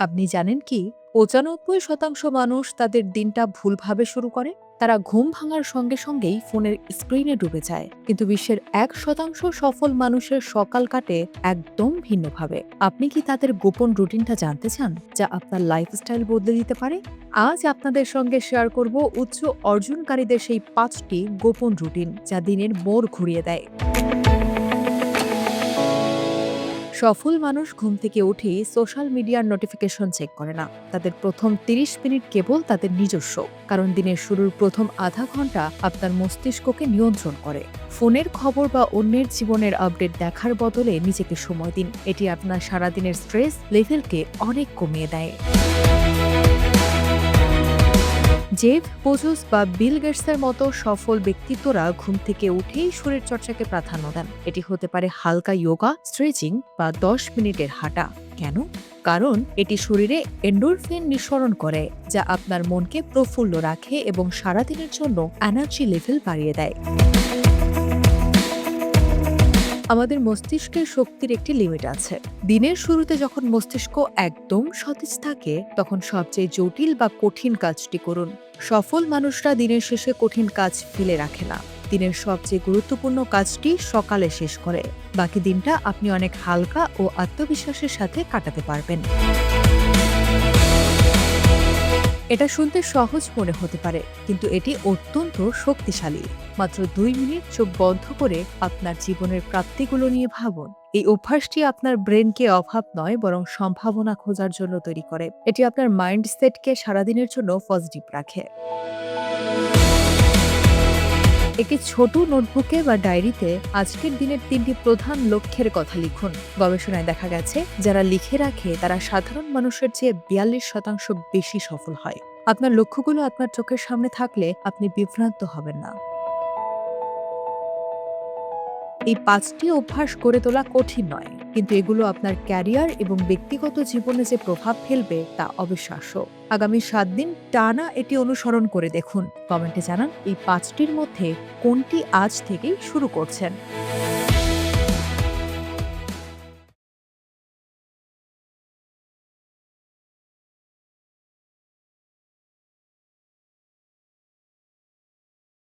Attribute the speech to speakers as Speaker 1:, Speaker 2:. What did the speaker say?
Speaker 1: আপনি জানেন কি ৯৫% মানুষ তাদের দিনটা ভুলভাবে শুরু করে। তারা ঘুম ভাঙার সঙ্গে সঙ্গেই ফোনের স্ক্রিনে ডুবে যায়, কিন্তু বিশ্বের ১% সফল মানুষের সকাল কাটে একদম ভিন্নভাবে। আপনি কি তাদের গোপন রুটিনটা জানতে চান, যা আপনার লাইফস্টাইল বদলে দিতে পারে? আজ আপনাদের সঙ্গে শেয়ার করব উচ্চ অর্জনকারীদের সেই ৫টি গোপন রুটিন, যা দিনের মোড় ঘুরিয়ে দেয়। সফল মানুষ ঘুম থেকে উঠেই সোশ্যাল মিডিয়ার নোটিফিকেশন চেক করে না। তাদের প্রথম ৩০ মিনিট কেবল তাদের নিজস্ব, কারণ দিনের শুরুর প্রথম আধা ঘন্টা আপনার মস্তিষ্ককে নিয়ন্ত্রণ করে। ফোনের খবর বা অন্যের জীবনের আপডেট দেখার বদলে নিজেকে সময় দিন। এটি আপনার সারাদিনের স্ট্রেস লেভেলকে অনেক কমিয়ে দেয়। জেফ বেজোস বা বিল গেটসের মতো সফল ব্যক্তিত্বরা ঘুম থেকে উঠেই শরীর চর্চাকে প্রাধান্য দেন। এটি হতে পারে হালকা যোগা, স্ট্রেচিং বা ১০ মিনিটের হাঁটা। কেন? কারণ এটি শরীরে এন্ডোরফিন নিঃসরণ করে, যা আপনার মনকে প্রফুল্ল রাখে এবং সারাদিনের জন্য এনার্জি লেভেল বাড়িয়ে দেয়। আমাদের মস্তিষ্কের শক্তির একটি লিমিট আছে। দিনের শুরুতে যখন মস্তিষ্ক একদম সতেজ থাকে, তখন সবচেয়ে জটিল বা কঠিন কাজটি করুন। সফল মানুষরা দিনের শেষে কঠিন কাজ ফেলে রাখে না। দিনের সবচেয়ে গুরুত্বপূর্ণ কাজটি সকালে শেষ করে। বাকি দিনটা আপনি অনেক হালকা ও আত্মবিশ্বাসের সাথে কাটাতে পারবেন। এটা শুনতে সহজ মনে হতে পারে, কিন্তু এটি অত্যন্ত শক্তিশালী। মাত্র ২ মিনিট চোখ বন্ধ করে আপনার জীবনের প্রাপ্তিগুলো নিয়ে ভাবুন। এই অভ্যাসটি আপনার ব্রেনকে অভাব নয়, বরং সম্ভাবনা খোঁজার জন্য তৈরি করে। এটি আপনার মাইন্ডসেটকে সারাদিনের জন্য পজিটিভ রাখে। একটি ছোট নোটবুকে বা ডায়েরিতে আজকের দিনের ৩টি প্রধান লক্ষ্যের কথা লিখুন। গবেষণায় দেখা গেছে, যারা লিখে রাখে তারা সাধারণ মানুষের চেয়ে ৪২% বেশি সফল হয়। আপনার লক্ষ্যগুলো আপনার চোখের সামনে থাকলে আপনি বিভ্রান্ত হবেন না। এই ৫টি অভ্যাস গড়ে তোলা কঠিন নয়, কিন্তু এগুলো আপনার ক্যারিয়ার এবং ব্যক্তিগত জীবনে যে প্রভাব ফেলবে তা অবিশ্বাস্য। আগামী ৭ দিন টানা এটি অনুসরণ করে দেখুন। কমেন্টে জানান এই ৫টির মধ্যে কোনটি আজ থেকেই শুরু করছেন।